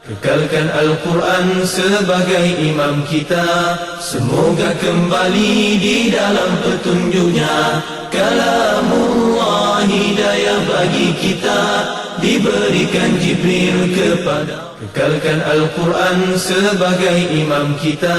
Kekalkan Al-Quran sebagai imam kita, semoga kembali di dalam petunjuknya. Kalamullah hidayah bagi kita, diberikan Jibril kepada. Kekalkan Al-Quran sebagai imam kita,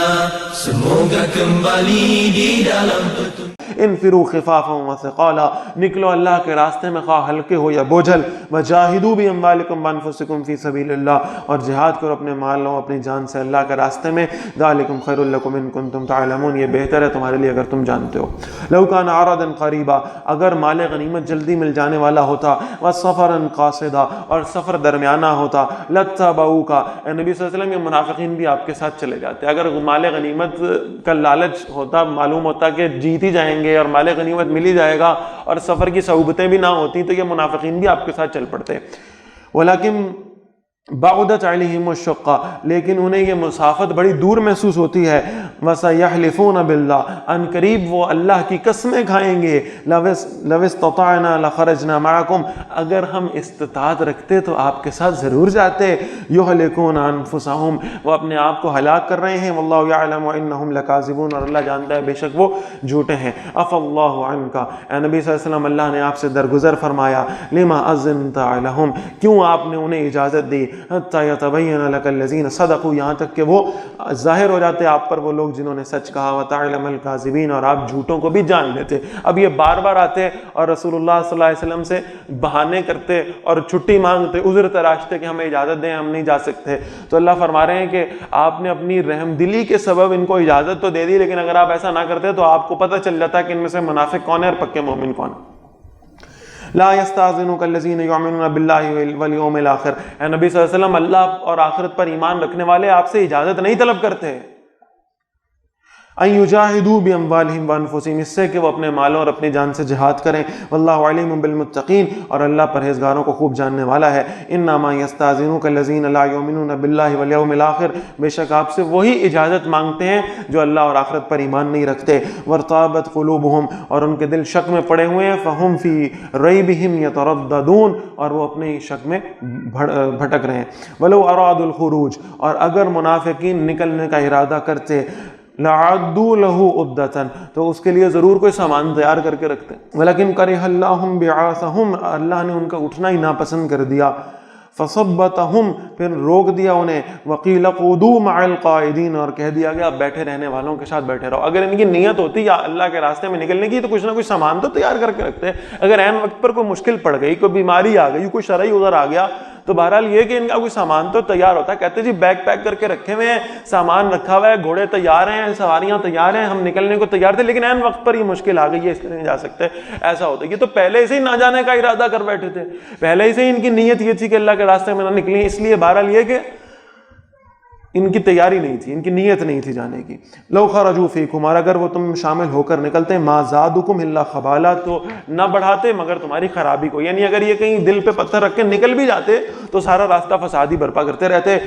semoga kembali di dalam petunjuk. انفروا خفافا وثقالا، نکلو اللہ کے راستے میں خواہ ہلکے ہو یا بوجھل، وجاہدوا باموالکم وانفسکم فی سبیل اللہ، اور جہاد کرو اپنے مالوں اپنی جان سے اللہ کے راستے میں، ذالکم خیر لکم ان کنتم تعلمون، یہ بہتر ہے تمہارے لیے اگر تم جانتے ہو۔ لو کان عرضا قریبا، اگر مال غنیمت جلدی مل جانے والا ہوتا، وسفرا قاصدا، اور سفر درمیانہ ہوتا، لتبعوک، اے نبی صلی اللہ علیہ وسلم یہ منافقین بھی آپ کے ساتھ چلے جاتے۔ اگر مال غنیمت کا لالچ ہوتا، معلوم ہوتا کہ جیت ہی جائیں گے اور مال غنیمت مل ہی جائے گا اور سفر کی صعوبتیں بھی نہ ہوتی تو یہ منافقین بھی آپ کے ساتھ چل پڑتے۔ ولیکن بعدت علیہم الشقہ، لیکن انہیں یہ مسافت بڑی دور محسوس ہوتی ہے۔ وَسَيَحْلِفُونَ بِاللَّهِ، ان قریب وہ اللہ کی قسمیں کھائیں گے، لَوِ اسْتَطَعْنَا لَخَرَجْنَا مَعَكُمْ، اگر ہم استطاعت رکھتے تو آپ کے ساتھ ضرور جاتے۔ يُهْلِكُونَ أَنفُسَهُمْ، وہ اپنے آپ کو ہلاک کر رہے ہیں، وَاللَّهُ يَعْلَمُ إِنَّهُمْ لَكَاذِبُونَ، اور اللہ جانتا ہے بے شک وہ جھوٹے ہیں۔ عَفَا اللَّهُ عَنْكَ، اے نبی صلی اللہ علیہ وسلم اللہ نے آپ سے درگزر فرمایا۔ لِمَا أَذِنْتَ لَهُمْ، کیوں آپ نے انہیں اجازت دی؟ حتی یتبین لک الذین صدقوا، یہاں تک کہ وہ ظاہر ہو جاتے آپ پر وہ لوگ جنہوں نے سچ کہا، وتعلم الکاذبین، اور آپ جھوٹوں کو بھی جان لیتے۔ اب یہ بار بار آتے اور رسول اللہ صلی اللہ علیہ وسلم سے بہانے کرتے اور چھٹی مانگتے، عذر تراشتے کہ ہمیں اجازت دیں ہم نہیں جا سکتے۔ تو اللہ فرما رہے ہیں کہ آپ نے اپنی رحم دلی کے سبب ان کو اجازت تو دے دی، لیکن اگر آپ ایسا نہ کرتے تو آپ کو پتہ چل جاتا کہ ان میں سے منافق کون ہے اور پکے مومن کون ہے۔ لا يستاذنك الذين يؤمنون بالله واليوم الاخر، اے نبی صلی اللہ علیہ وسلم اللہ اور آخرت پر ایمان رکھنے والے آپ سے اجازت نہیں طلب کرتے، ان یجاہدوا باموالہم وانفسہم، اس سے کہ وہ اپنے مالوں اور اپنی جان سے جہاد کریں۔ واللہ علیم بالمتقین، اور اللہ پرہیزگاروں کو خوب جاننے والا ہے۔ انما یستاذنک الذین لا یؤمنون باللہ والیوم الاخر، بے شک آپ سے وہی اجازت مانگتے ہیں جو اللہ اور آخرت پر ایمان نہیں رکھتے۔ وارتابت قلوبہم، اور ان کے دل شک میں پڑے ہوئے ہیں، فہم فی ریبہم یترددون، اور وہ اپنے شک میں بھٹک رہے ہیں۔ ولو ارادوا الخروج، اور اگر منافقین نکلنے کا ارادہ کرتے، لَعَدُّوا لَهُ عُدَّةً، تو اس کے لیے ضرور کوئی سامان تیار کر کے رکھتے۔ وَلَكِنْ كَرِهَ اللَّهُ بِعَاثَهُمْ، اللہ نے ان کا اٹھنا ہی ناپسند کر دیا۔ فَصَبَّتَهُمْ، پھر روک دیا انہیں۔ وَقِيلَ قُعُودُوا مَعَ الْقَاعِدِينَ، اور کہہ دیا گیا بیٹھے رہنے والوں کے ساتھ بیٹھے رہو۔ اگر ان کی نیت ہوتی یا اللہ کے راستے میں نکلنے کی تو کچھ نہ کچھ سامان تو تیار کر کے رکھتے۔ اگر عین وقت پر کوئی مشکل پڑ گئی، کوئی بیماری آ گئی، کوئی شرعی عذر آ گیا، تو بہرحال یہ کہ ان کا کوئی سامان تو تیار ہوتا ہے۔ کہتے جی بیگ پیک کر کے رکھے ہوئے ہیں، سامان رکھا ہوا ہے، گھوڑے تیار ہیں، سواریاں تیار ہیں، ہم نکلنے کو تیار تھے، لیکن عین وقت پر یہ مشکل آ گئی ہے، اس لیے نہیں جا سکتے۔ ایسا ہوتا ہے، یہ تو پہلے سے ہی نہ جانے کا ارادہ کر بیٹھے تھے، پہلے سے ہی ان کی نیت یہ تھی کہ اللہ کے راستے میں نہ نکلیں، اس لیے بہرحال یہ کہ ان کی تیاری نہیں تھی، ان کی نیت نہیں تھی جانے کی۔ لو خرجوا فیکم، اور اگر وہ تم شامل ہو کر نکلتے، ما زادکم الا خبالا، تو نہ بڑھاتے مگر تمہاری خرابی کو، یعنی اگر یہ کہیں دل پہ پتھر رکھ کے نکل بھی جاتے تو سارا راستہ فساد ہی برپا کرتے رہتے۔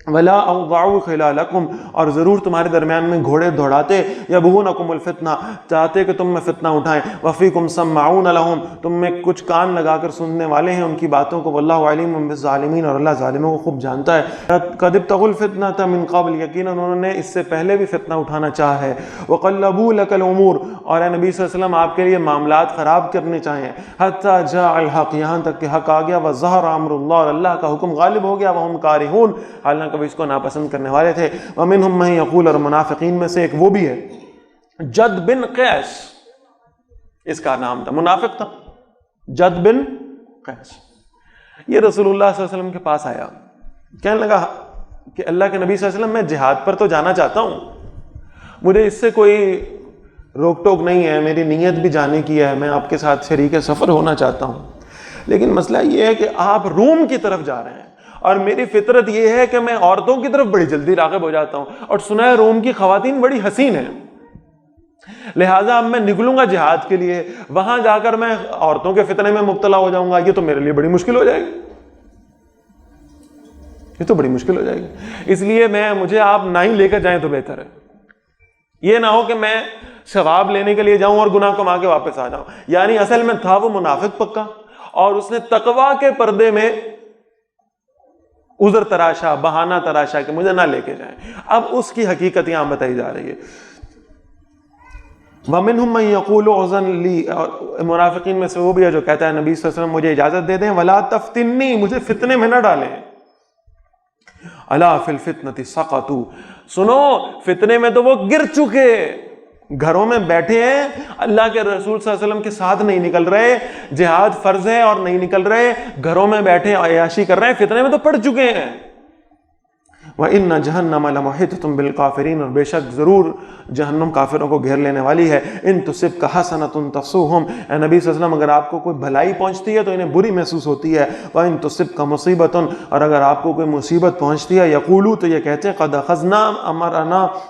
ولا اوضعوا خلالکم، اور ضرور تمہارے درمیان میں گھوڑے دوڑاتے، یبغونکم الفتنہ، چاہتے کہ تم میں فتنہ اٹھائیں، وفیکم سماعون لہم، تم میں کچھ کان لگا کر سننے والے ہیں ان کی باتوں کو، واللہ علیم بالظالمین، اور اللہ ظالموں کو خوب جانتا ہے۔ قد ابتغوا الفتنة من قبل، یقیناً انہوں نے اس سے پہلے بھی فتنہ اٹھانا چاہا ہے۔ وقلبوا لك الامور، اور اے نبی صلی اللہ علیہ وسلم آپ کے لیے معاملات خراب کرنے چاہے، حتی جاء الحق، یہاں تک کہ حق آ گیا، وظہر امر اللہ، اور اللہ کا حکم غالب ہو گیا، وہم کارہون، حالانکہ کبھی اس کو ناپسند کرنے والے تھے۔ وَمِنْهُمْ مَن يَقُولُ، اور منافقین میں سے ایک وہ بھی ہے، جد بن قیس اس کا نام تھا، منافق تھا، جد بن قیس۔ یہ رسول اللہ صلی اللہ علیہ وسلم کے پاس آیا، کہنے لگا کہ اللہ کے نبی صلی اللہ علیہ وسلم میں جہاد پر تو جانا چاہتا ہوں، مجھے اس سے کوئی روک ٹوک نہیں ہے، میری نیت بھی جانے کی ہے، میں آپ کے ساتھ شریک سفر ہونا چاہتا ہوں، لیکن مسئلہ یہ ہے کہ آپ روم کی طرف جا رہے ہیں، اور میری فطرت یہ ہے کہ میں عورتوں کی طرف بڑی جلدی راغب ہو جاتا ہوں، اور سنا ہے روم کی خواتین بڑی حسین ہیں، لہٰذا اب میں نکلوں گا جہاد کے لیے، وہاں جا کر میں عورتوں کے فتنے میں مبتلا ہو جاؤں گا، یہ تو میرے لیے بڑی مشکل ہو جائے گی، یہ تو بڑی مشکل ہو جائے گی، اس لیے مجھے آپ نہ ہی لے کر جائیں تو بہتر ہے، یہ نہ ہو کہ میں ثواب لینے کے لیے جاؤں اور گناہ کما کے واپس آ جاؤں۔ یعنی اصل میں تھا وہ منافق پکا، اور اس نے تقویٰ کے پردے میں عذر تراشا، بہانہ تراشا کہ مجھے نہ لے کے جائیں. اب اس کی حقیقت یہاں بتائی جا رہی ہے. وَمِنْهُمْ مَنْ يَقُولُ أُذْنَ لِي، منافقین میں سے وہ بھی ہے جو کہتا ہے نبی صلی اللہ علیہ وسلم مجھے اجازت دے دیں، وَلَا تَفْتِنِّي، مجھے فتنے میں نہ ڈالیں. أَلَا فِي الْفِتْنَةِ سَقَطُوا، سنو فتنے میں تو وہ گر چکے. گھروں میں بیٹھے ہیں، اللہ کے رسول صلی اللہ علیہ وسلم کے ساتھ نہیں نکل رہے، جہاد فرض ہے اور نہیں نکل رہے، گھروں میں بیٹھے عیاشی کر رہے ہیں، فتنے میں تو پڑ چکے ہیں. وَإِنَّ جَهَنَّمَ لَمُحِيطَةٌ بِالْكَافِرِينَ، اور بے شک ضرور جہنم کافروں کو گھیر لینے والی ہے. إِن تُصِبْكَ حَسَنَةٌ تَسُؤْهُمْ، اے نبی صلی اللہ علیہ وسلم اگر آپ کو کوئی بھلائی پہنچتی ہے تو انہیں بری محسوس ہوتی ہے. وَإِن تُصِبْكَ مُصِيبَةٌ، اور اگر آپ کو کوئی مصیبت پہنچتی ہے، يَقُولُوا، تو یہ کہتے ہیں قَدْ أَخَذْنَا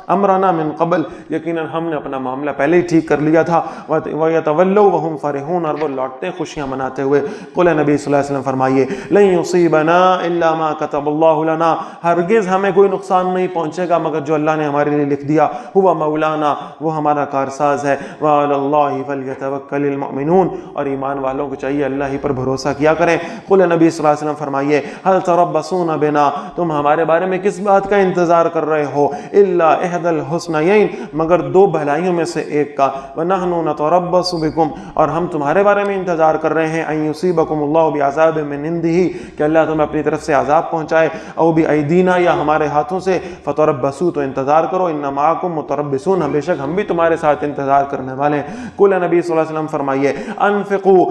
أَمْرَنَا مِن قَبْلُ، یقیناً ہم نے اپنا معاملہ پہلے ہی ٹھیک کر لیا تھا. وَيَتَوَلَّوْا وَهُمْ فَرِحُونَ، اور وہ لوٹتے ہیں خوشیاں مناتے ہوئے. قُلْ، نبی صلی اللہ علیہ وسلم فرمائیے، لَن يُصِيبَنَا إِلَّا مَا كَتَبَ اللَّهُ لَنَا، ہرگز ہمیں کوئی نقصان نہیں پہنچے گا مگر جو اللہ نے ہمارے لیے لکھ دیا. ہوا مولانا، وہ ہمارا کارساز ہے. وعلی اللہ فلیتوکل المؤمنون، اور ایمان والوں کو چاہیے اللہ ہی پر بھروسہ کیا کریں. قل، نبی صلی اللہ علیہ وسلم فرمائیے، هل تربصون بنا، تم ہمارے بارے میں کس بات کا انتظار کر رہے ہو؟ الا احد الحسنیین، مگر دو بھلائیوں میں سے ایک کا. ونحن نتربص بکم، اور ہم تمہارے بارے میں انتظار کر رہے ہیں، ان یصیبکم اللہ بعذاب من عنده، کہ اللہ تمہیں اپنی طرف سے عذاب پہنچائے، او بایدینا، یا ہمارے ہاتھوں سے. فتربصوا، تو انتظار کرو. ان معکم متربصون، بے شک ہم بھی تمہارے ساتھ انتظار کرنے والے ہیں. قل، نبی صلی اللہ علیہ وسلم فرمائیے، انفقوا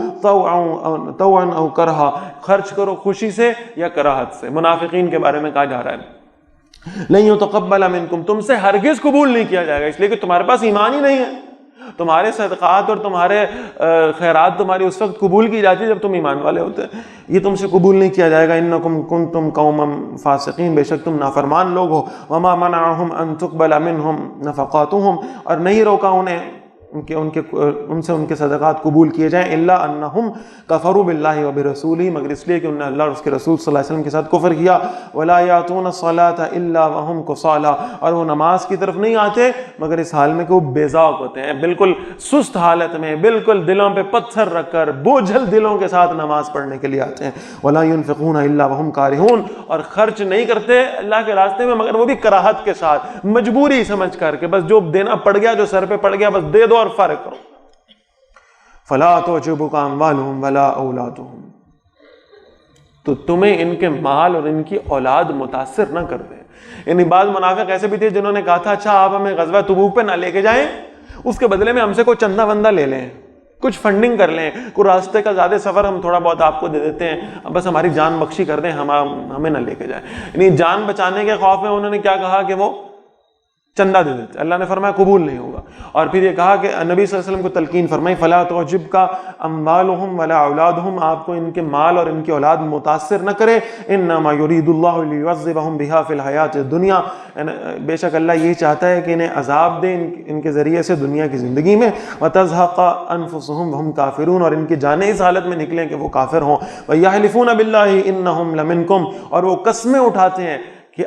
طوعا او کرہا، خرچ کرو خوشی سے یا کراہت سے. منافقین کے بارے میں کہا جا رہا ہے لن یتقبل منکم، تم سے ہرگز قبول نہیں کیا جائے گا، اس لیے کہ تمہارے پاس ایمان ہی نہیں ہے. تمہارے صدقات اور تمہارے خیرات تمہاری اس وقت قبول کی جاتی ہے جب تم ایمان والے ہوتے ہیں. یہ تم سے قبول نہیں کیا جائے گا. انکم کنتم قوما فاسقین، بے شک تم نافرمان لوگ ہو. وما منعهم ان تقبل منهم نفقاتهم، اور نہیں روکا انہیں ان سے ان کے صدقات قبول کیے جائیں، الا انہم کفروا باللہ وبرسولہ، مگر اس لیے کہ انہوں نے اللہ اور اس کے رسول صلی اللہ علیہ وسلم کے ساتھ کفر کیا. ولا یاتون الصلاۃ الا وهم کسالى، اور وہ نماز کی طرف نہیں آتے مگر اس حال میں کہ وہ بے ذوق ہوتے ہیں، بالکل سست حالت میں، بالکل دلوں پہ پتھر رکھ کر بوجھل دلوں کے ساتھ نماز پڑھنے کے لیے آتے ہیں. ولا ينفقون الا وهم کارہون، اور خرچ نہیں کرتے اللہ کے راستے میں مگر وہ بھی کراہت کے ساتھ، مجبوری سمجھ کر کے بس جو دینا پڑ گیا، جو سر پہ پڑ گیا بس دے دو اور فارغ کرو. فلا تعجبک اموالهم ولا اولادهم، تو تمہیں ان کے مال اور ان کی اولاد متاثر نہ کر دے. یعنی بعض منافق ایسے بھی تھے جنہوں نے کہا تھا اچھا آپ ہمیں غزوہ تبوک پہ نہ لے کے جائیں، اس کے بدلے میں ہم سے کوئی چندہ وندہ لے لیں، کچھ فنڈنگ کر لیں، کوئی راستے کا زیادہ سفر ہم تھوڑا بہت آپ کو دے دیتے ہیں، بس ہماری جان بخشی کر دیں، ہمیں نہ لے کے جائیں. یعنی جان بچانے کے خوف میں انہوں نے کیا کہا کہ وہ چندہ دے دیتے. اللہ نے فرمایا قبول نہیں ہوگا. اور پھر یہ کہا کہ نبی صلی اللہ علیہ وسلم کو تلقین فرمائی، فلا تعجبک اموالهم ولا اولادهم، آپ کو ان کے مال اور ان کی اولاد متاثر نہ کرے. انما یرید اللہ لیعذبهم بها فی الحیات الدنیا، بے شک اللہ یہی چاہتا ہے کہ انہیں عذاب دے ان کے ذریعے سے دنیا کی زندگی میں. وتزهق انفسهم وهم کافرون، اور ان کی جانیں اس حالت میں نکلیں کہ وہ کافر ہوں. ویحلفون باللہ انہم لمنکم، اور وہ قسمیں اٹھاتے ہیں کہ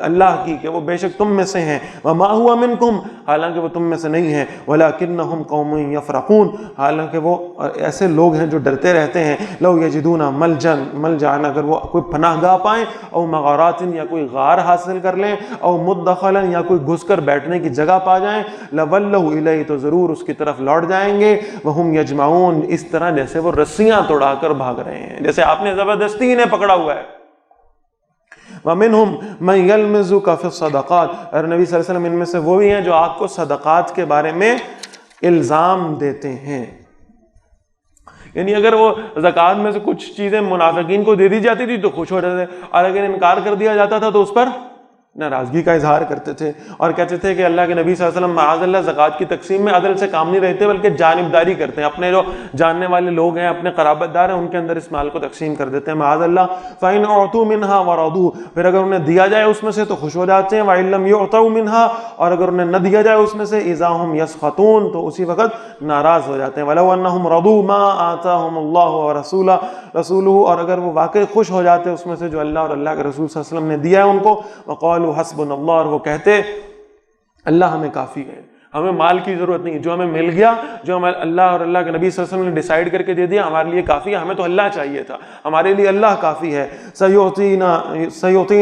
اللہ کی کہ وہ بے شک تم میں سے ہیں. وما هو منکم، حالانکہ وہ تم میں سے نہیں ہیں. ولکنہم قوم یفرقون، حالانکہ وہ ایسے لوگ ہیں جو ڈرتے رہتے ہیں. لو یجدون ملجا، اگر وہ کوئی پناہ گاہ پائیں، او مغارات، یا کوئی غار حاصل کر لیں، او مدخلا، یا کوئی گھس کر بیٹھنے کی جگہ پا جائیں، لولوا الیہ، تو ضرور اس کی طرف لوٹ جائیں گے. وہم یجمعون، اس طرح جیسے وہ رسیاں توڑا کر بھاگ رہے ہیں، جیسے آپ نے زبردستی انہیں پکڑا ہوا ہے. وَمِنْهُمْ مَنْ يَلْمِزُكَ فِي الصَّدَقَاتِ، اور نبی صلی اللہ علیہ وسلم ان میں سے وہ بھی ہیں جو آپ کو صدقات کے بارے میں الزام دیتے ہیں. یعنی اگر وہ زکوٰۃ میں سے کچھ چیزیں منافقین کو دے دی جاتی تھی تو خوش ہو جاتے، اور اگر انکار کر دیا جاتا تھا تو اس پر ناراضگی کا اظہار کرتے تھے، اور کہتے تھے کہ اللہ کے نبی صلی اللہ علیہ وسلم معاذ اللہ زکوٰۃ کی تقسیم میں عدل سے کام نہیں رہتے بلکہ جانبداری کرتے ہیں، اپنے جو جاننے والے لوگ ہیں، اپنے قرابت دار ہیں، ان کے اندر اس مال کو تقسیم کر دیتے ہیں معاذ اللہ. فَإِنْ أُعْطُوا مِنْهَا وَرَضُوا، پھر اگر انہیں دیا جائے اس میں سے تو خوش ہو جاتے ہیں. وَإِنْ لَمْ يُعْطَوْا مِنْهَا، اور اگر انہیں نہ دیا جائے اس میں سے إِذَا هُمْ يَسْخَطُونَ، تو اسی وقت ناراض ہو جاتے ہیں. وَلَوْ أَنَّهُمْ رَضُوا مَا آتَاهُمُ اللَّهُ وَرَسُولُهُ، اور اگر وہ واقعی خوش ہو جاتے اس میں سے جو اللہ اور اللہ کے رسول صلی اللہ علیہ وسلم نے دیا ہے ان کو. وَقَالُوا حَسْبُنَا اللَّهُ، اور وہ کہتے اللہ ہمیں کافی ہے، ہمیں مال کی ضرورت نہیں، جو ہمیں مل گیا، جو ہمیں اللہ اور اللہ کے نبی صلی اللہ علیہ وسلم نے ڈیسائیڈ کر کے دے دیا، ہمارے لیے کافی ہے. ہمیں تو اللہ چاہیے تھا، ہمارے لیے اللہ کافی ہے. سیعطینا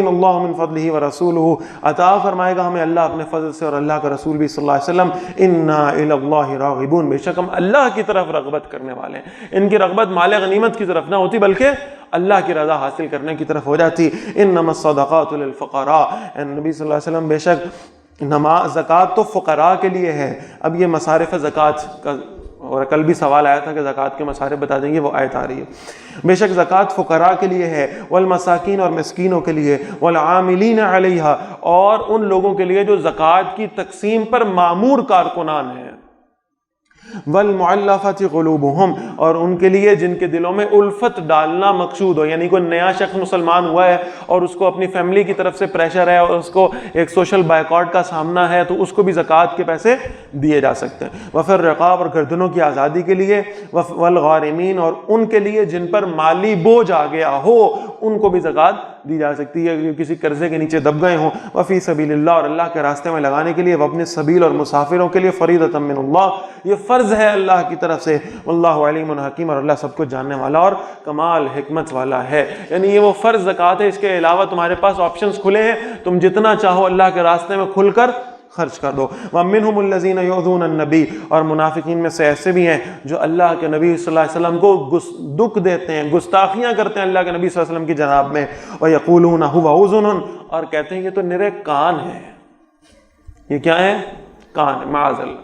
اللہ من فضلہ ورسولہ، عطا فرمائے گا ہمیں اللہ اپنے فضل سے اور اللہ کا رسول بھی صلی اللہ علیہ وسلم. انا الی اللہ راغبون، بے شک ہم اللہ کی طرف رغبت کرنے والے ہیں. ان کی رغبت مال غنیمت کی طرف نہ ہوتی بلکہ اللہ کی رضا حاصل کرنے کی طرف ہو جاتی. انما الصدقات للفقراء، نبی صلی اللہ علیہ وسلم بے شک زکوٰۃ تو فقراء کے لیے ہے. اب یہ مصارف زکوٰۃ کا، اور کل بھی سوال آیا تھا کہ زکوٰۃ کے مصارف بتا دیں گے، وہ آیت آ رہی ہے. بے شک زکوٰۃ فقراء کے لیے ہے، والمساکین اور مسکینوں کے لیے، والعاملین علیہا اور ان لوگوں کے لیے جو زکوٰۃ کی تقسیم پر مامور کارکنان ہیں، والمعلفۃ قلوبہم اور ان کے لیے جن کے دلوں میں الفت ڈالنا مقصود ہو، یعنی کوئی نیا شخص مسلمان ہوا ہے اور اس کو اپنی فیملی کی طرف سے پریشر ہے اور اس کو ایک سوشل بائیکاٹ کا سامنا ہے، تو اس کو بھی زکوٰۃ کے پیسے دیے جا سکتے ہیں. وفی الرقاب اور گردنوں کی آزادی کے لیے، والغارمین اور ان کے لیے جن پر مالی بوجھ آ گیا ہو، ان کو بھی زکوٰۃ دی جا سکتی ہے، کسی قرضے کے نیچے دب گئے ہوں. وفی سبیل اللہ اور اللہ کے راستے میں لگانے کے لیے، وابن سبیل اور مسافروں کے لیے، فریضۃ من اللہ یہ فرض ہے اللہ کی طرف سے. واللہ علیم حکیم اور اللہ سب کو جاننے والا اور کمال حکمت والا ہے. یعنی یہ وہ فرض زکوٰۃ ہے، اس کے علاوہ تمہارے پاس آپشنز کھلے ہیں، تم جتنا چاہو اللہ کے راستے میں کھل کر خرچ کر دو. وَمِنْهُمُ الَّذِينَ يُؤْذُونَ النَّبِيَّ اور منافقین میں سے ایسے بھی ہیں جو اللہ کے نبی صلی اللہ علیہ وسلم کو دکھ دیتے ہیں، گستاخیاں کرتے ہیں اللہ کے نبی صلی اللہ علیہ وسلم کی جناب میں. وَيَقُولُونَ هُوَ أُذُنٌ اور کہتے ہیں یہ تو نرے کان ہے. یہ کیا ہے؟ کان ہے. معاذ اللہ.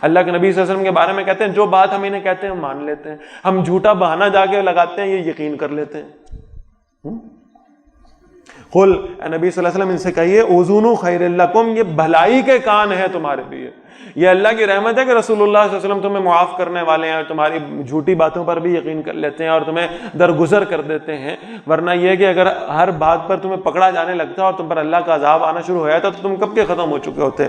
اللہ کے نبی صلی اللہ علیہ وسلم کے بارے میں کہتے ہیں جو بات ہم انہیں کہتے ہیں ہم مان لیتے ہیں، ہم جھوٹا بہانہ جا کے لگاتے ہیں یہ یقین کر لیتے ہیں. قل اے نبی صلی اللہ علیہ وسلم ان سے کہیے اذن خیر لکم یہ بھلائی کے کان ہے تمہارے لیے. یہ اللہ کی رحمت ہے کہ رسول اللہ صلی اللہ علیہ وسلم تمہیں معاف کرنے والے ہیں اور تمہاری جھوٹی باتوں پر بھی یقین کر لیتے ہیں اور تمہیں درگزر کر دیتے ہیں. ورنہ یہ کہ اگر ہر بات پر تمہیں پکڑا جانے لگتا اور تم پر اللہ کا عذاب آنا شروع ہو جاتا تو تم کب کے ختم ہو چکے ہوتے.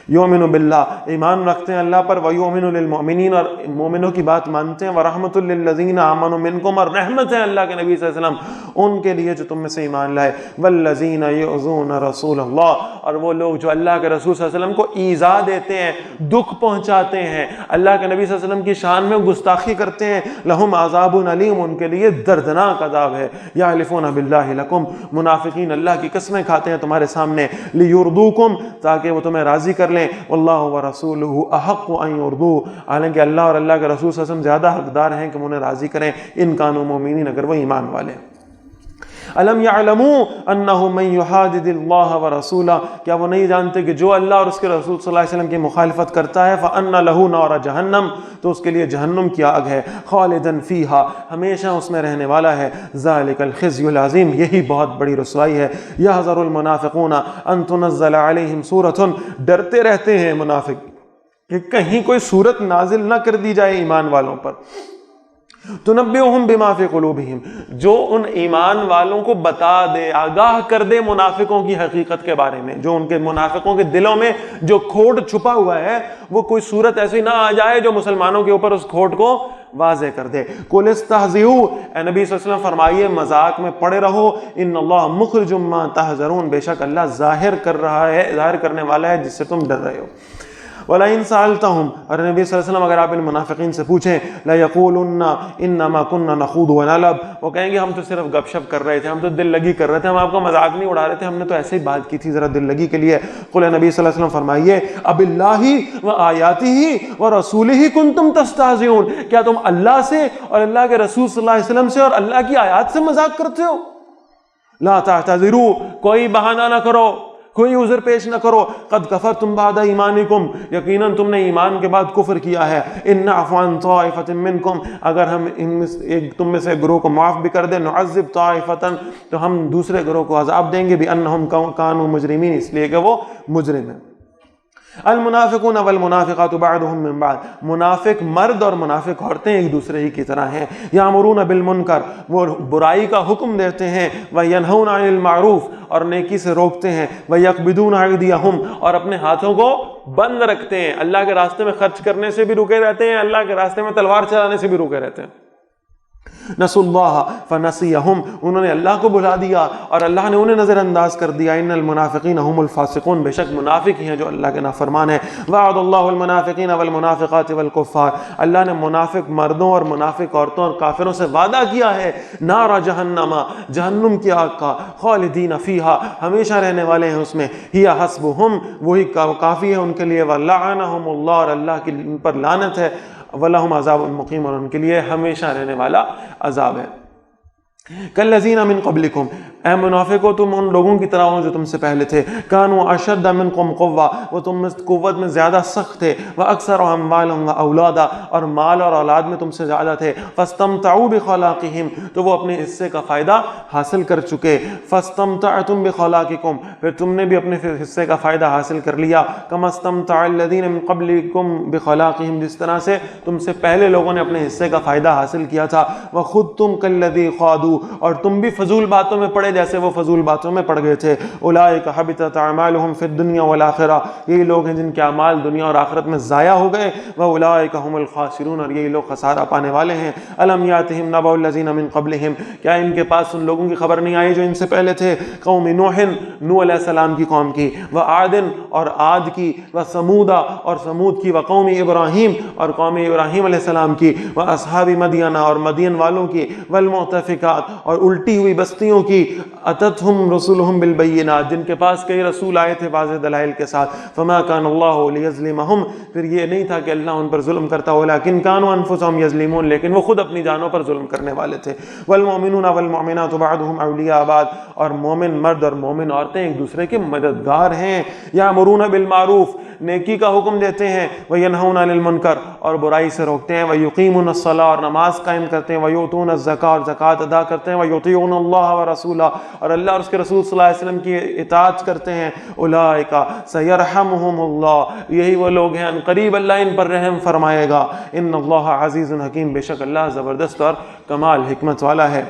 یؤمن باللہ ایمان رکھتے ہیں اللہ پر، ویؤمن للمؤمنین اور مومنوں کی بات مانتے ہیں، ورحمۃ للذین آمنوا منکم اور رحمت ہے اللہ کے نبی صلی اللہ علیہ وسلم ان کے لیے جو تم میں سے ایمان لائے. والذین یؤذون رسول اللہ اور وہ لوگ جو اللہ کے رسول صلی اللہ علیہ وسلم کو ایذا دیتے ہیں، دکھ پہنچاتے ہیں، اللہ کے نبی صلی اللہ علیہ وسلم کی شان میں گستاخی کرتے ہیں، لہم عذاب علیم ان کے لیے دردناک عذاب ہے. یحلفون باللہ لکم منافقین اللہ کی قسمیں کھاتے ہیں تمہارے سامنے، لیردوکم تاکہ وہ تمہیں راضی کر لیں. واللہ ورسولہ احق ان یرضوہ حالانکہ اللہ اور اللہ کے رسول صلی اللہ علیہ وسلم زیادہ حقدار ہیں کہ انہیں راضی کریں ان کانوا مومنین اگر وہ ایمان والے. الم یعلموا انہ من یحادد اللہ ورسولہ کیا وہ نہیں جانتے کہ جو اللہ اور اس کے رسول صلی اللہ علیہ وسلم کی مخالفت کرتا ہے فان لہ نار جہنم تو اس کے لیے جہنم کی آگ ہے، خالدا فیہا ہمیشہ اس میں رہنے والا ہے. ذالک الخزی العظیم یہی بہت بڑی رسوائی ہے. یحذر المنافقون ان تنزل علیہم سورۃ ڈرتے رہتے ہیں منافق کہ کہیں کوئی سورت نازل نہ کر دی جائے ایمان والوں پر، تنبئہم بما فی قلوبہم جو ان ایمان والوں کو بتا دے، آگاہ کر دے منافقوں کی حقیقت کے بارے میں، جو ان کے منافقوں کے دلوں میں جو کھوٹ چھپا ہوا ہے وہ کوئی صورت ایسی نہ آ جائے جو مسلمانوں کے اوپر اس کھوٹ کو واضح کر دے. قل استہزئوا اے نبی صلی اللہ علیہ وسلم فرمائیے مذاق میں پڑے رہو، ان اللہ مخرج ما تحذرون بے شک اللہ ظاہر کر رہا ہے، ظاہر کرنے والا ہے جس سے تم ڈر رہے ہو. وَلَئِن سَأَلْتَهُمْ اور نبی صلی اللہ علیہ وسلم اگر آپ ان منافقین سے پوچھیں لَيَقُولُنَّ إِنَّمَا كُنَّا نَخُوضُ وَنَلْعَبُ وہ کہیں گے ہم تو صرف گپ شپ کر رہے تھے، ہم تو دل لگی کر رہے تھے، ہم آپ کا مذاق نہیں اڑا رہے تھے، ہم نے تو ایسے ہی بات کی تھی ذرا دل لگی کے لیے. قل نبی صلی اللہ علیہ وسلم فرمائیے اب اللہ وآیاتہ ورسولہ کنتم تستہزئون کیا تم اللہ سے اور اللہ کے رسول صلی اللہ علیہ وسلم سے اور اللہ کی آیات سے مذاق کرتے ہو؟ لا تعتذروا کوئی بہانہ نہ کرو، کوئی عذر پیش نہ کرو. قد کفرتم بعد ایمانکم یقیناً تم نے ایمان کے بعد کفر کیا ہے. ان نعفو عن طائفۃ منکم اگر ہم تم میں سے گروہ کو معاف بھی کر دیں نعذب طائفۃ تو ہم دوسرے گروہ کو عذاب دیں گے بانہم کانوا مجرمین اس لیے کہ وہ مجرم ہیں. المنافقون والمنافقات بعضهم من بعض منافق مرد اور منافق عورتیں ایک دوسرے ہی کی طرح ہیں. یامرون بالمنکر وہ برائی کا حکم دیتے ہیں، وینہون عن المعروف اور نیکی سے روکتے ہیں، ویقبضون ایدیہم اور اپنے ہاتھوں کو بند رکھتے ہیں. اللہ کے راستے میں خرچ کرنے سے بھی رکے رہتے ہیں، اللہ کے راستے میں تلوار چلانے سے بھی رکے رہتے ہیں. نسوا اللہ فنسیہم، انہوں نے اللہ کو بھلا دیا اور اللہ نے انہیں نظر انداز کر دیا. ان المنافقین هم الفاسقون، بے شک منافق ہی ہیں جو اللہ کے نافرمان ہیں. وعد اللہ المنافقین والمنافقات والکفار، اللہ نے منافق مردوں اور منافق عورتوں اور کافروں سے وعدہ کیا ہے نار جہنم، جہنم کی آگ کا، خالدین فیہا، ہمیشہ رہنے والے ہیں اس میں. ہی حسبہم، وہی کافی ہے ان کے لیے. ولعنہم اللہ، اور اللہ کی ان پر لعنت ہے. وَلَهُمْ عَذَابٌ مُقِيمٌ، اور ان کے لیے ہمیشہ رہنے والا عذاب ہے. کالذین من قبلکم، اے منافقو تم ان لوگوں کی طرح ہو جو تم سے پہلے تھے. کانوا اشد منکم قوہ، وہ تم میں قوت میں زیادہ سخت تھے. واکثر اموالا واولادا، اور مال اور اولاد میں تم سے زیادہ تھے. فاستمتعوا بخلاقہم، تو وہ اپنے حصے کا فائدہ حاصل کر چکے. فاستمتعتم بخلاقکم، پھر تم نے بھی اپنے حصے کا فائدہ حاصل کر لیا. کما استمتع الذین من قبلکم بخلاقہم، جس طرح سے تم سے پہلے لوگوں نے اپنے حصے کا فائدہ حاصل کیا تھا. وخذتم کالذی خاضوا، اور تم بھی فضول باتوں میں پڑے جیسے وہ فضول باتوں میں پڑ گئے تھے. اولئک حبطت اعمالهم فی الدنیا والآخرہ، یہی لوگ ہیں جن کے اعمال دنیا اور آخرت میں ضائع ہو گئے. واولئک هم الخاسرون، اور یہی لوگ خسارہ پانے والے ہیں. الم یاتہم نبأ الذین من قبلہم، کیا ان کے پاس ان لوگوں کی خبر نہیں آئی جو ان سے پہلے تھے. قوم نوح، نوح علیہ السلام کی قوم کی. وعاد، اور عاد کی. وثمود، اور ثمود کی. وقوم ابراہیم، اور قوم ابراہیم علیہ السلام کی. واصحاب مدین، اور مدین والوں کی. والمؤتفکات، اور الٹی ہوئی بستیوں کی. اتتہم رسولہم بالبینات، جن کے پاس کئی رسول آئے تھے واضح دلائل کے ساتھ. فما کان اللہ لیظلمہم، پھر یہ نہیں تھا کہ اللہ ان پر ظلم کرتا. ولکن کانوا انفسہم یظلمون، لیکن وہ خود اپنی جانوں پر ظلم کرنے والے تھے. والمؤمنون والمؤمنات بعضهم اولیاء بعض، اور مومن مرد اور مومن عورتیں ایک دوسرے کے مددگار ہیں. یامرون بالمعروف، نیکی کا حکم دیتے ہیں. وینہون عن المنکر، اور برائی سے روکتے ہیں. ویقیمون الصلاۃ، اور نماز قائم کرتے ہیں. ویؤتون الزکاۃ، اور زکوٰۃ ادا کرتے ہیں. ویطیعون اللہ ورسولہ، اور اللہ اور اس کے رسول صلی اللہ علیہ وسلم کی اطاعت کرتے ہیں. اولئک سیرحمہم اللہ، یہی وہ لوگ ہیں ان قریب اللہ ان پر رحم فرمائے گا. ان اللہ عزیز حکیم، بے شک اللہ زبردست اور کمال حکمت والا ہے.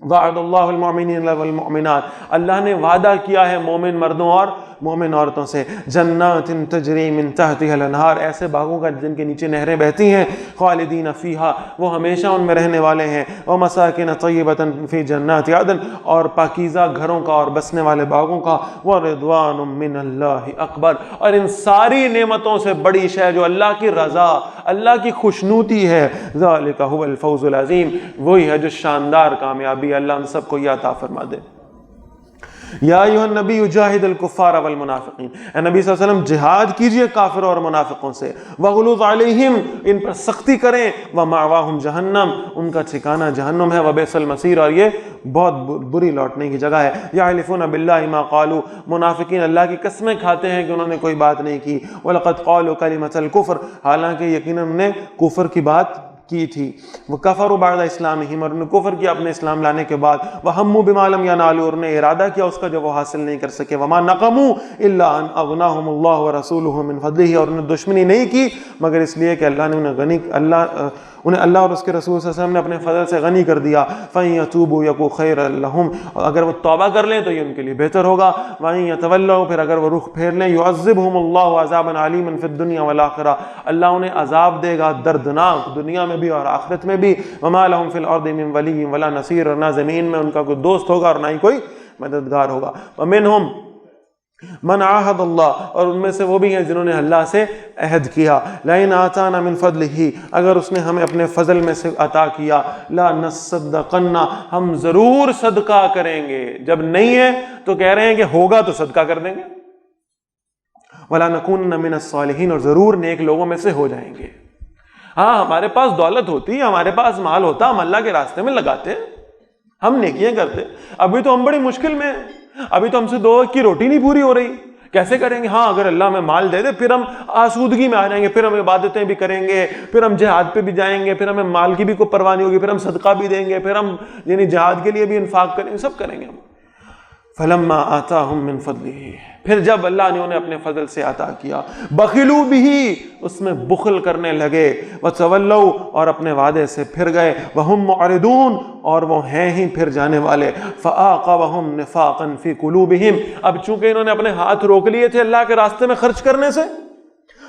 وعد اللہ المؤمنین والمؤمنات، اللہ نے وعدہ کیا ہے مومن مردوں اور مومن عورتوں سے. جنات تجری من تحتها الانہار، ایسے باغوں کا جن کے نیچے نہریں بہتی ہیں. خالدین فیہا، وہ ہمیشہ ان میں رہنے والے ہیں. ومساکن طیبۃ فی جنات عدن، اور پاکیزہ گھروں کا اور بسنے والے باغوں کا. ورضوان من اللہ اکبر، اور ان ساری نعمتوں سے بڑی شے جو اللہ کی رضا، اللہ کی خوشنودی ہے. ذالک هو الفوز العظیم، وہی ہے جو شاندار کامیابی. اللہ ہم سب کو یہ عطا فرما دے. یا ایھا النبی جاہد الکفار والمنافقین، اے نبی صلی اللہ علیہ وسلم جہاد کیجئے کافروں اور منافقوں سے. وغلظ علیہم، ان پر سختی کریں. ومأواہم جہنم، ان کا ٹھکانہ جہنم ہے. وبئس المصیر، اور یہ بہت بری لوٹنے کی جگہ ہے. یحلفون باللہ ما قالوا، منافقین اللہ کی قسمیں کھاتے ہیں کہ انہوں نے کوئی بات نہیں کی. ولقد قالوا کلمۃ الکفر، حالانکہ یقیناً انہوں نے کفر کی بات کی تھی. وہ کفروا بعد اسلامہم، اور انہوں نے کفر کیا اپنے اسلام لانے کے بعد. وہموا بما لم ینالوا، اور انہوں نے ارادہ کیا اس کا جو وہ حاصل نہیں کر سکے. وما نقموا الا ان اغناہم اللہ ورسولہ من فضلہ، اور انہوں نے دشمنی نہیں کی مگر اس لیے کہ اللہ نے انہیں اللہ اور اس کے رسول صلی اللہ علیہ وسلم نے اپنے فضل سے غنی کر دیا. فَإِن يَتُوبُوا يَكُ خَيْرًا لَهُمْ، اگر وہ توبہ کر لیں تو یہ ان کے لیے بہتر ہوگا. وَإِن يَتَوَلَّوْا، پھر اگر وہ رخ پھیر لیں. يُعَذِّبْهُمُ اللَّهُ عَذَابًا عَلِيمًا فِي الدُّنْيَا وَالْآخِرَةِ، اللہ انہیں عذاب دے گا دردناک دنیا میں بھی اور آخرت میں بھی. وَمَا لَهُمْ فِي الْأَرْضِ مِنْ وَلِيٍّ وَلَا نَصِيرٍ، اور نہ زمین میں ان کا کوئی دوست ہوگا اور نہ ہی کوئی مددگار ہوگا. وَمِنْهُمْ من عاہد اللہ، اور ان میں سے وہ بھی ہیں جنہوں نے اللہ سے عہد کیا. لئن آتانا من فضلہ، اگر اس نے ہمیں اپنے فضل میں سے عطا کیا. لا نصدقن، ہم ضرور صدقہ کریں گے. جب نہیں ہے تو کہہ رہے ہیں کہ ہوگا تو صدقہ کر دیں گے. ولا نکونن من الصالحین، اور ضرور نیک لوگوں میں سے ہو جائیں گے. ہاں ہمارے پاس دولت ہوتی، ہمارے پاس مال ہوتا، ہم اللہ کے راستے میں لگاتے، ہم نیکیاں کرتے. ابھی تو ہم بڑی مشکل میں ہیں، ابھی تو ہم سے 2 وقت کی روٹی نہیں پوری ہو رہی، کیسے کریں گے؟ ہاں اگر اللہ ہمیں مال دے دے پھر ہم آسودگی میں آ جائیں گے، پھر ہم عبادتیں بھی کریں گے، پھر ہم جہاد پہ بھی جائیں گے، پھر ہمیں مال کی بھی کوئی پرواہ نہیں ہوگی، پھر ہم صدقہ بھی دیں گے، پھر ہم یعنی جہاد کے لیے بھی انفاق کریں گے، سب کریں گے ہم. فلما آتاہم من فضلہ، پھر جب اللہ نے انہیں اپنے فضل سے عطا کیا. بخلوا بہ، اس میں بخل کرنے لگے. وتولوا، اور اپنے وعدے سے پھر گئے. وہم معرضون، اور وہ ہیں ہی پھر جانے والے. فاعقبہم نفاقا فی قلوبہم، اب چونکہ انہوں نے اپنے ہاتھ روک لیے تھے اللہ کے راستے میں خرچ کرنے سے،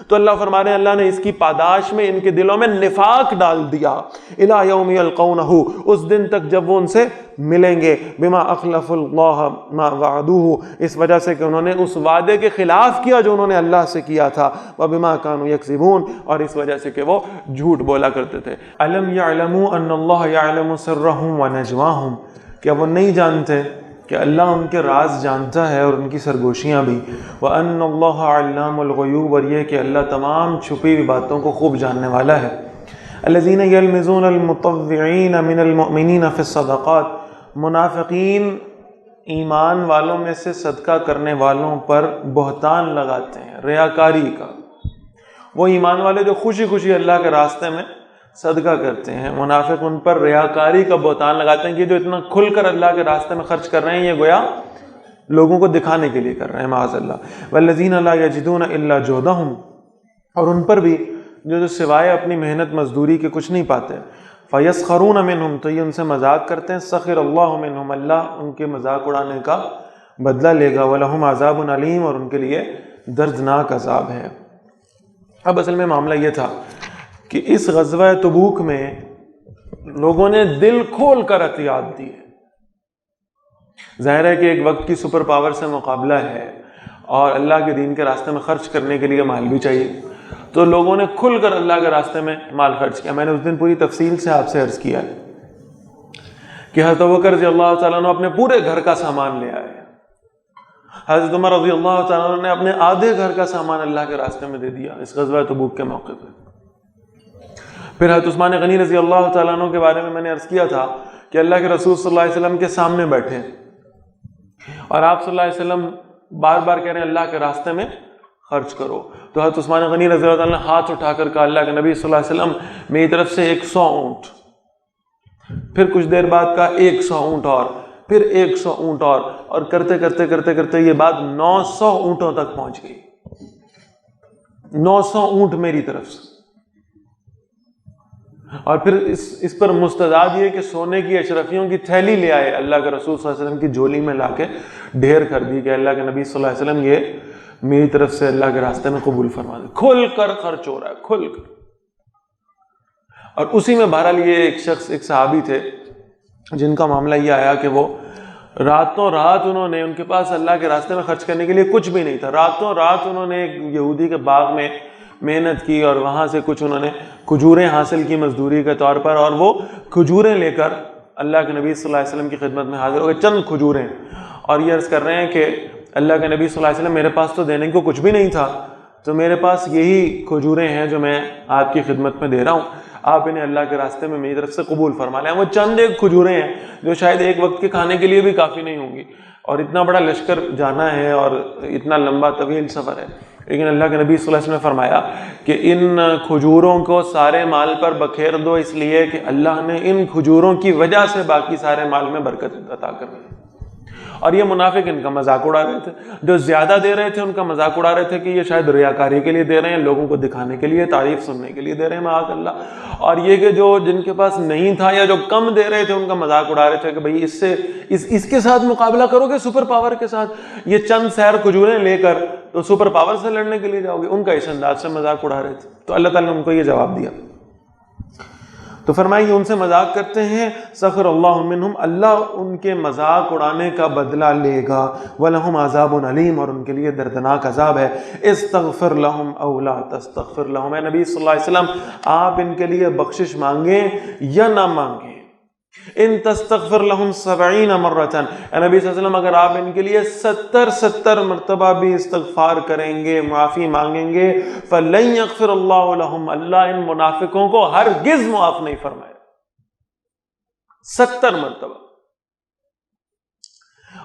تو اللہ فرما رہے ہیں اللہ نے اس کی پاداش میں ان کے دلوں میں نفاق ڈال دیا، الی یوم یلقونہ، اس دن تک جب وہ ان سے ملیں گے، بما اخلف اللہ ما وعدوہ، اس وجہ سے کہ انہوں نے اس وعدے کے خلاف کیا جو انہوں نے اللہ سے کیا تھا، وبما كانوا یکذبون، اور اس وجہ سے کہ وہ جھوٹ بولا کرتے تھے۔ الم یعلموا ان اللہ یعلم سرهم ونجواهم، کیا وہ نہیں جانتے کہ اللہ ان کے راز جانتا ہے اور ان کی سرگوشیاں بھی، وَأَنَّ اللَّهَ عَلَّامُ الْغُيُوبِ، اور یہ کہ اللہ تمام چھپی ہوئی باتوں کو خوب جاننے والا ہے۔ الَّذِينَ يَلْمِزُونَ الْمُطَوِّعِينَ مِنَ الْمُؤْمِنِينَ فِي الصَّدَقَاتِ، منافقین ایمان والوں میں سے صدقہ کرنے والوں پر بہتان لگاتے ہیں، ریاکاری کا۔ وہ ایمان والے جو خوشی خوشی اللہ کے راستے میں صدقہ کرتے ہیں، منافق ان پر ریاکاری کا بہتان لگاتے ہیں کہ جو اتنا کھل کر اللہ کے راستے میں خرچ کر رہے ہیں یہ گویا لوگوں کو دکھانے کے لیے کر رہے ہیں، معاذ اللہ۔ والذین لا یجدون الا جہدہم، اور ان پر بھی جو سوائے اپنی محنت مزدوری کے کچھ نہیں پاتے، فیسخرون منہم، تو یہ ان سے مذاق کرتے ہیں، سخر اللہ منہم، اللہ ان کے مذاق اڑانے کا بدلہ لے گا، ولہم عذاب علیم، اور ان کے لیے دردناک عذاب ہے۔ اب اصل میں معاملہ یہ تھا کہ اس غزوہ تبوک میں لوگوں نے دل کھول کر احتیاط دی ہے۔ ظاہر ہے کہ ایک وقت کی سپر پاور سے مقابلہ ہے اور اللہ کے دین کے راستے میں خرچ کرنے کے لیے مال بھی چاہیے، تو لوگوں نے کھل کر اللہ کے راستے میں مال خرچ کیا۔ میں نے اس دن پوری تفصیل سے آپ سے عرض کیا کہ حضرت ابوبکر رضی اللہ تعالیٰ عنہ اپنے پورے گھر کا سامان لے آئے، حضرت عمر رضی اللہ تعالیٰ عنہ نے اپنے آدھے گھر کا سامان اللہ کے راستے میں دے دیا اس غزوہ تبوک کے موقع پہ۔ پھر حضرت عثمان غنی رضی اللہ تعالیٰ عنہ کے بارے میں نے عرض کیا تھا کہ اللہ کے رسول صلی اللہ علیہ وسلم کے سامنے بیٹھے اور آپ صلی اللہ علیہ وسلم بار بار کہہ رہے ہیں اللہ کے راستے میں خرچ کرو، تو حضرت عثمان غنی رضی اللہ تعالیٰ نے ہاتھ اٹھا کر کہا اللہ کے نبی صلی اللہ علیہ وسلم میری طرف سے 100 اونٹ، پھر کچھ دیر بعد کہا 100 اونٹ اور پھر 100 اونٹ اور کرتے کرتے کرتے کرتے یہ بات 900 اونٹوں تک پہنچ گئی، 900 اونٹ میری طرف سے۔ اور پھر اس پر مستداد یہ کہ سونے کی اشرفیوں کی تھیلی لے آئے، اللہ کے رسول صلی اللہ علیہ وسلم کی جھولی میں لا کے ڈھیر کر دی کہ اللہ کے نبی صلی اللہ علیہ وسلم یہ میری طرف سے اللہ کے راستے میں قبول فرما دے، کھل کر خرچ ہو رہا ہے، کھل کر۔ اور اسی میں بہرحال یہ ایک شخص، ایک صحابی تھے جن کا معاملہ یہ آیا کہ وہ راتوں رات انہوں نے، ان کے پاس اللہ کے راستے میں خرچ کرنے کے لیے کچھ بھی نہیں تھا، راتوں رات انہوں نے ایک یہودی کے باغ میں محنت کی اور وہاں سے کچھ انہوں نے کھجوریں حاصل کی مزدوری کے طور پر، اور وہ کھجوریں لے کر اللہ کے نبی صلی اللہ علیہ وسلم کی خدمت میں حاضر ہو گئے، چند کھجوریں، اور یہ عرض کر رہے ہیں کہ اللہ کے نبی صلی اللہ علیہ وسلم میرے پاس تو دینے کو کچھ بھی نہیں تھا، تو میرے پاس یہی کھجوریں ہیں جو میں آپ کی خدمت میں دے رہا ہوں، آپ انہیں اللہ کے راستے میں میری طرف سے قبول فرما لیں۔ وہ چند ایک کھجوریں ہیں جو شاید ایک وقت کے کھانے کے لیے بھی کافی نہیں ہوں گی، اور اتنا بڑا لشکر جانا ہے اور اتنا لمبا طویل سفر ہے، لیکن اللہ کے نبی صلی اللہ علیہ وسلم نے فرمایا کہ ان کھجوروں کو سارے مال پر بکھیر دو، اس لیے کہ اللہ نے ان کھجوروں کی وجہ سے باقی سارے مال میں برکت عطا کر دی۔ اور یہ منافق ان کا مذاق اڑا رہے تھے، جو زیادہ دے رہے تھے ان کا مذاق اڑا رہے تھے کہ یہ شاید ریاکاری کے لیے دے رہے ہیں، لوگوں کو دکھانے کے لیے، تعریف سننے کے لیے دے رہے ہیں، معاذ اللہ۔ اور یہ کہ جو جن کے پاس نہیں تھا یا جو کم دے رہے تھے ان کا مذاق اڑا رہے تھے کہ بھئی اس سے اس کے ساتھ مقابلہ کرو گے سپر پاور کے ساتھ، یہ چند سیر کھجوریں لے کر تو سپر پاور سے لڑنے کے لیے جاؤ گے، ان کا اس انداز سے مذاق اڑا رہے تھے۔ تو اللہ تعالیٰ نے ان کو یہ جواب دیا، تو فرمایا یہ ان سے مذاق کرتے ہیں، سخر اللہ منہم، اللہ ان کے مذاق اڑانے کا بدلہ لے گا، وَلَهُمْ عَذَابٌ عَلِيمٌ، اور ان کے لیے دردناک عذاب ہے۔ استغفر لهم او لا تستغفر لهم، اے نبی صلی اللہ علیہ وسلم آپ ان کے لیے بخشش مانگیں یا نہ مانگیں، ان تستغفر لهم 70 مرة، اے نبی صلی اللہ علیہ وسلم اگر آپ ان کے لیے 70 مرتبہ بھی استغفار کریں گے، معافی مانگیں گے، فَلَن يَغْفِرَ اللَّهُ لَهُمْ، اللہ ان منافقوں کو ہرگز معاف نہیں فرمائے، 70 مرتبہ۔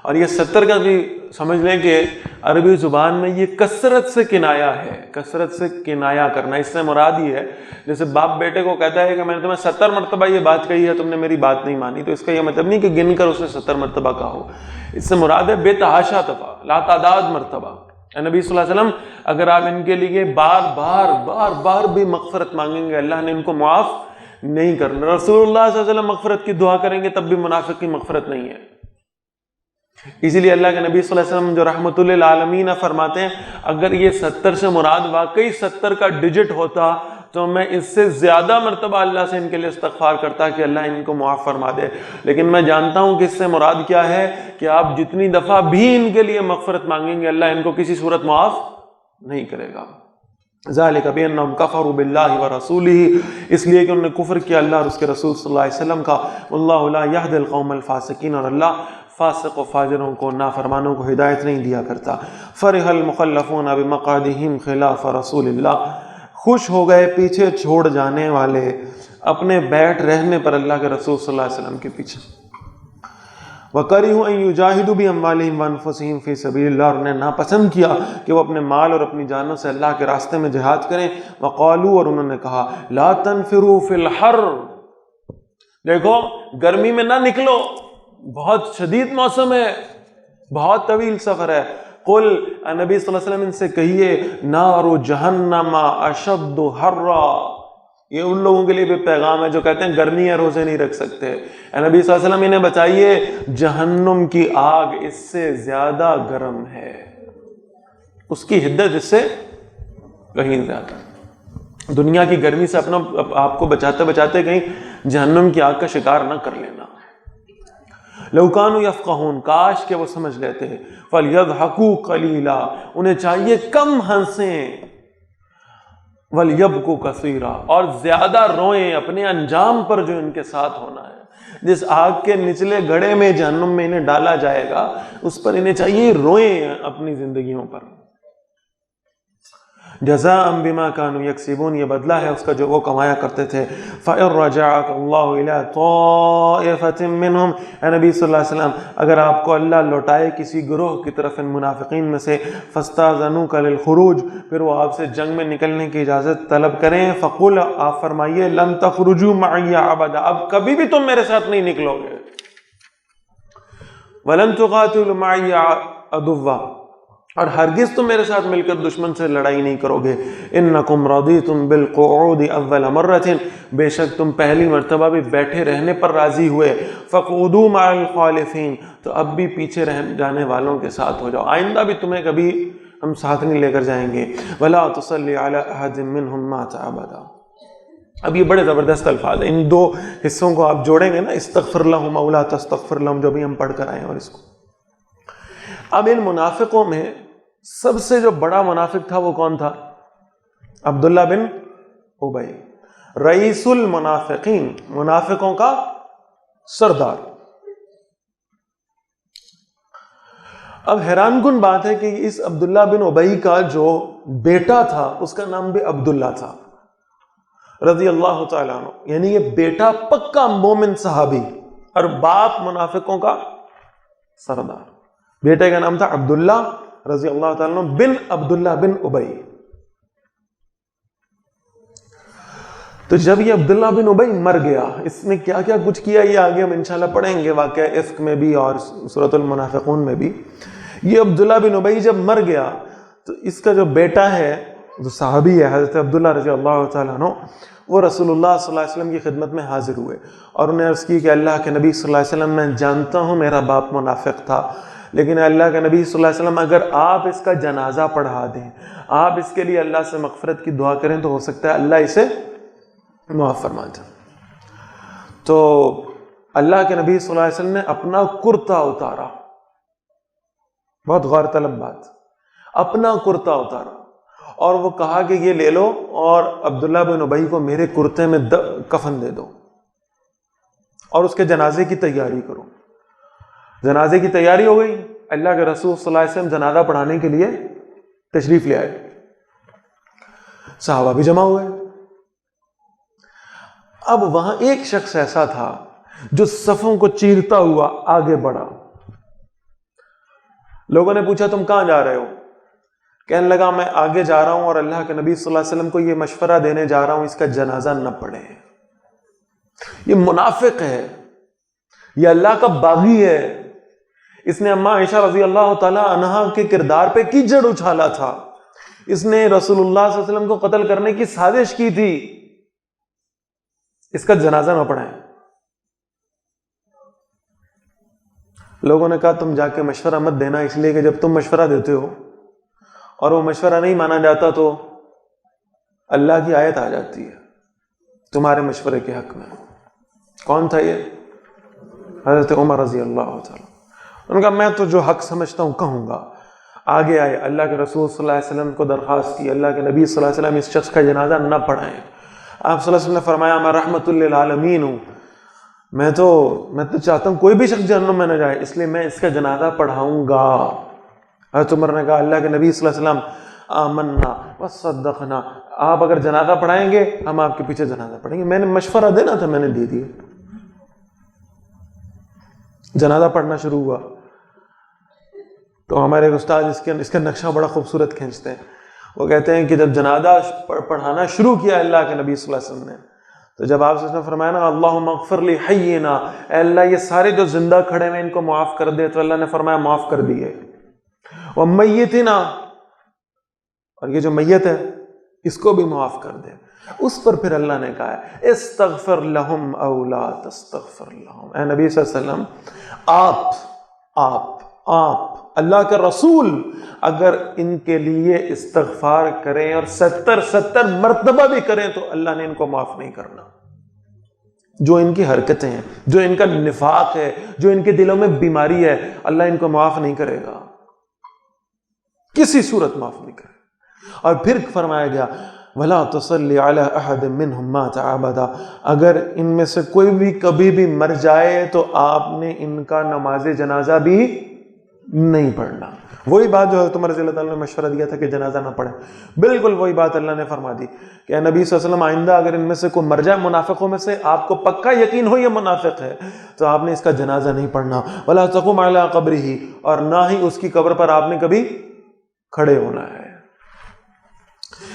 اور یہ 70 کا بھی سمجھ لیں کہ عربی زبان میں یہ کثرت سے کنایا ہے، کثرت سے کنایا کرنا، اس سے مراد یہ ہے جیسے باپ بیٹے کو کہتا ہے کہ میں نے تمہیں 70 مرتبہ یہ بات کہی ہے، تم نے میری بات نہیں مانی، تو اس کا یہ مطلب نہیں کہ گن کر اسے 70 مرتبہ کہا ہو، اس سے مراد ہے بے تحاشا دفعہ، لا تعداد مرتبہ۔ نبی صلی اللہ علیہ وسلم اگر آپ ان کے لیے بار بار بھی مغفرت مانگیں گے اللہ نے ان کو معاف نہیں کرنا۔ رسول اللہ صلی اللہ علیہ وسلم مغفرت کی دعا کریں گے تب بھی منافق کی مغفرت نہیں ہے۔ اسی لیے اللہ کے نبی صلی اللہ علیہ وسلم جو رحمت للعالمین فرماتے ہیں اگر یہ 70 سے مراد واقعی 70 کا ڈیجٹ ہوتا تو میں اس سے زیادہ مرتبہ اللہ سے ان کے لیے استغفار کرتا کہ اللہ ان کو معاف فرما دے، لیکن میں جانتا ہوں کہ اس سے مراد کیا ہے کہ آپ جتنی دفعہ بھی ان کے لیے مغفرت مانگیں گے اللہ ان کو کسی صورت معاف نہیں کرے گا۔ ذالک بانہم کفروا باللہ ورسولہ، اس لیے کہ انہوں نے کفر کیا اللہ اور اس کے رسول صلی اللہ علیہ وسلم کا۔ واللہ لا یہدی القوم الفاسقین، اور اللہ فاسق و فاجروں کو نافرمانوں کو ہدایت نہیں دیا کرتا۔ فرح المخلفون بمقعدہم خلاف رسول اللہ، خوش ہو گئے پیچھے چھوڑ جانے والے اپنے بیٹھ رہنے پر اللہ کے رسول صلی اللہ علیہ وسلم کے پیچھے۔ وَكَرِهُ أَن يُجَاهِدُوا بِأَمْوَالِهِمْ وَأَنفُسِهِمْ فِي سَبِيلِ اللَّهِ، اور انہیں ناپسند کیا کہ وہ اپنے مال اور اپنی جانوں سے اللہ کے راستے میں جہاد کریں۔ وَقَالُوا، اور انہوں نے کہا لَا تَنْفِرُوا فِي الْحَرِّ، دیکھو گرمی میں نہ نکلو، بہت شدید موسم ہے، بہت طویل سفر ہے۔ قل، نبی صلی اللہ علیہ وسلم ان سے کہیے نار جہنم اشد حرا، یہ ان لوگوں کے لیے بھی پیغام ہے جو کہتے ہیں گرمی ہے روزے نہیں رکھ سکتے۔ اے نبی صلی اللہ علیہ وسلم انہیں بتائیے جہنم کی آگ اس سے زیادہ گرم ہے، اس کی حدت اس سے کہیں زیادہ۔ دنیا کی گرمی سے اپنا آپ کو بچاتے بچاتے کہیں جہنم کی آگ کا شکار نہ کر لینا۔ لو کانوا یفقہون، کاش کہ وہ سمجھ لیتے ہیں۔ فلیضحکوا قلیلا، انہیں چاہیے کم ہنسیں۔ ولیبکوا کثیرا، اور زیادہ روئیں اپنے انجام پر جو ان کے ساتھ ہونا ہے۔ جس آگ کے نچلے گڑھے میں جہنم میں انہیں ڈالا جائے گا اس پر انہیں چاہیے روئیں اپنی زندگیوں پر۔ جزاء بما كانوا یکسبون، یہ بدلہ ہے اس کا جو وہ کمایا کرتے تھے۔ فَإِن رَجَعَكَ اللَّهُ إِلَىٰ طَائِفَةٍ مِّنْهُمْ، اے نبی صلی اللہ علیہ وسلم اگر آپ کو اللہ لوٹائے کسی گروہ کی طرف ان منافقین میں سے، فَاسْتَأْذَنُوكَ لِلْخُرُوجِ، پھر وہ آپ سے جنگ میں نکلنے کی اجازت طلب کریں، فَقُلْ، آپ فرمائیے لَن تَخْرُجُوا مَعِيَّ أَبَدًا، اب کبھی بھی تم میرے ساتھ نہیں نکلو گے۔ وَلَن تُقَاتِلُوا مَعِيَّ عَدُوًّا، اور ہرگز تم میرے ساتھ مل کر دشمن سے لڑائی نہیں کرو گے۔ انکم رضیتم بالقعود اول مرۃ، بے شک تم پہلی مرتبہ بھی بیٹھے رہنے پر راضی ہوئے۔ فقعدوا مع الخالفین، تو اب بھی پیچھے رہ جانے والوں کے ساتھ ہو جاؤ، آئندہ بھی تمہیں کبھی ہم ساتھ نہیں لے کر جائیں گے۔ ولا تصلی علی احد منهم مات ابدا۔ اب یہ بڑے زبردست الفاظ ہیں، ان دو حصوں کو آپ جوڑیں گے نا، استغفر لهم او لا تستغفر لهم، جو بھی ہم پڑھ کر آئے ہیں، اور اس کو اب ان منافقوں میں سب سے جو بڑا منافق تھا وہ کون تھا؟ عبداللہ بن ابی، رئیس المنافقین، منافقوں کا سردار۔ اب حیران کن بات ہے کہ اس عبداللہ بن ابی کا جو بیٹا تھا اس کا نام بھی عبداللہ تھا رضی اللہ تعالیٰ عنہ، یعنی یہ بیٹا پکا مومن صحابی اور باپ منافقوں کا سردار۔ بیٹے کا نام تھا عبداللہ رضی اللہ تعالیٰ عنہ بن عبداللہ بن ابی۔ تو جب یہ عبداللہ بن ابی مر گیا، اس نے کیا کیا کچھ کیا یہ آگے ہم انشاءاللہ پڑھیں گے، واقعہ افک میں بھی اور سورۃ المنافقون میں بھی۔ یہ عبداللہ بن ابی جب مر گیا تو اس کا جو بیٹا ہے جو صحابی ہے حضرت عبداللہ رضی اللہ تعالیٰ عنہ، وہ رسول اللہ صلی اللہ علیہ وسلم کی خدمت میں حاضر ہوئے اور انہیں عرض کی کہ اللہ کے نبی صلی اللہ علیہ وسلم، میں جانتا ہوں میرا باپ منافق تھا، لیکن اللہ کے نبی صلی اللہ علیہ وسلم اگر آپ اس کا جنازہ پڑھا دیں، آپ اس کے لیے اللہ سے مغفرت کی دعا کریں تو ہو سکتا ہے اللہ اسے معاف فرما دے۔ تو اللہ کے نبی صلی اللہ علیہ وسلم نے اپنا کرتا اتارا، بہت غور طلب بات، اپنا کرتا اتارا اور وہ کہا کہ یہ لے لو اور عبداللہ بن ابی کو میرے کرتے میں کفن دے دو اور اس کے جنازے کی تیاری کرو۔ جنازے کی تیاری ہو گئی، اللہ کے رسول صلی اللہ علیہ وسلم جنازہ پڑھانے کے لیے تشریف لے آئے، صحابہ بھی جمع ہوئے۔ اب وہاں ایک شخص ایسا تھا جو صفوں کو چیرتا ہوا آگے بڑھا۔ لوگوں نے پوچھا تم کہاں جا رہے ہو؟ کہنے لگا میں آگے جا رہا ہوں اور اللہ کے نبی صلی اللہ علیہ وسلم کو یہ مشورہ دینے جا رہا ہوں اس کا جنازہ نہ پڑھے۔ یہ منافق ہے، یہ اللہ کا باغی ہے، اس نے اماں عائشہ رضی اللہ تعالی عنہا کے کردار پہ کیچڑ اچھالا تھا، اس نے رسول اللہ صلی اللہ علیہ وسلم کو قتل کرنے کی سازش کی تھی، اس کا جنازہ نہ پڑھائیں۔ لوگوں نے کہا تم جا کے مشورہ مت دینا، اس لیے کہ جب تم مشورہ دیتے ہو اور وہ مشورہ نہیں مانا جاتا تو اللہ کی آیت آ جاتی ہے تمہارے مشورے کے حق میں۔ کون تھا یہ؟ حضرت عمر رضی اللہ تعالیٰ۔ ان کا میں تو جو حق سمجھتا ہوں کہوں گا۔ آگے آئے، اللہ کے رسول صلی اللہ علیہ وسلم کو درخواست کی، اللہ کے نبی صلی اللہ علیہ وسلم اس شخص کا جنازہ نہ پڑھائیں۔ آپ صلی اللہ علیہ وسلم نے فرمایا میں رحمت للعالمین ہوں، میں تو چاہتا ہوں کوئی بھی شخص جہنم میں نہ جائے، اس لیے میں اس کا جنازہ پڑھاؤں گا۔ حضرت عمر نے کہا اللہ کے نبی صلی اللہ علیہ وسلم آمنا وصدقنا، آپ اگر جنازہ پڑھائیں گے ہم آپ کے پیچھے جنازہ پڑھیں گے۔ میں نے مشورہ دینا تھا، میں نے دے دیا۔ جنازہ پڑھنا شروع ہوا تو ہمارے استاد اس کا نقشہ بڑا خوبصورت کھینچتے ہیں۔ وہ کہتے ہیں کہ جب جنازہ پڑھانا شروع کیا اللہ کے نبی صلی اللہ علیہ وسلم نے، تو جب آپ نے فرمایا نا اللہم اغفر لی حینا، اے اللہ یہ سارے جو زندہ کھڑے ہیں ان کو معاف کر دے، تو اللہ نے فرمایا معاف کر دیے۔ ومیتنا، اور یہ جو میت ہے اس کو بھی معاف کر دے۔ اس پر پھر اللہ نے کہا ہے استغفر لہم او لا تستغفر لہم، اے نبی صلی اللہ علیہ وسلم آپ اللہ کے رسول اگر ان کے لیے استغفار کریں اور 70 مرتبہ بھی کریں تو اللہ نے ان کو معاف نہیں کرنا۔ جو ان کی حرکتیں ہیں، جو ان کا نفاق ہے، جو ان کے دلوں میں بیماری ہے، اللہ ان کو معاف نہیں کرے گا، کسی صورت معاف نہیں کرے گا۔ اور پھر فرمایا گیا وَلَا تُصَلِّ عَلَىٰ أَحَدٍ مِّنْهُمْ مَاتَ أَبَدًا، اگر ان میں سے کوئی بھی کبھی بھی مر جائے تو آپ نے ان کا نماز جنازہ بھی نہیں پڑھنا۔ وہی بات جو حضرت عمر رضی اللہ تعالیٰ نے مشورہ دیا تھا کہ جنازہ نہ پڑھیں، بالکل وہی بات اللہ نے فرما دی کہ اے نبی صلی اللہ علیہ وسلم آئندہ اگر ان میں سے کوئی مر جائے منافقوں میں سے، آپ کو پکا یقین ہو یہ منافق ہے، تو آپ نے اس کا جنازہ نہیں پڑھنا۔ وَلَا تَقُمْ عَلَىٰ قَبْرِهِ، اور نہ ہی اس کی قبر پر آپ نے کبھی کھڑے ہونا ہے۔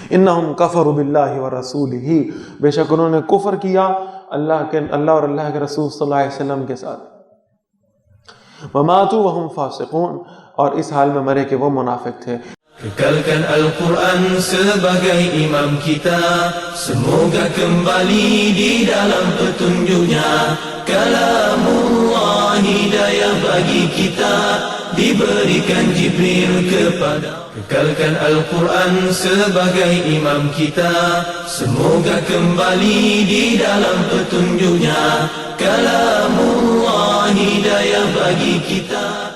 انہم کفروا باللہ ورسولہ، بے شک انہوں نے کفر کیا اللہ اور اللہ کے رسول صلی اللہ علیہ وسلم کے ساتھ۔ وماتوا وہم فاسقون، اور اس حال میں مرے کہ وہ منافق تھے۔ Kekalkan Al-Quran sebagai imam kita, semoga kembali di dalam petunjuknya. Kalamullah hidayah bagi kita, diberikan Jibril kepada. Kekalkan Al-Quran sebagai imam kita, semoga kembali di dalam petunjuknya. Kalamullah hidayah bagi kita.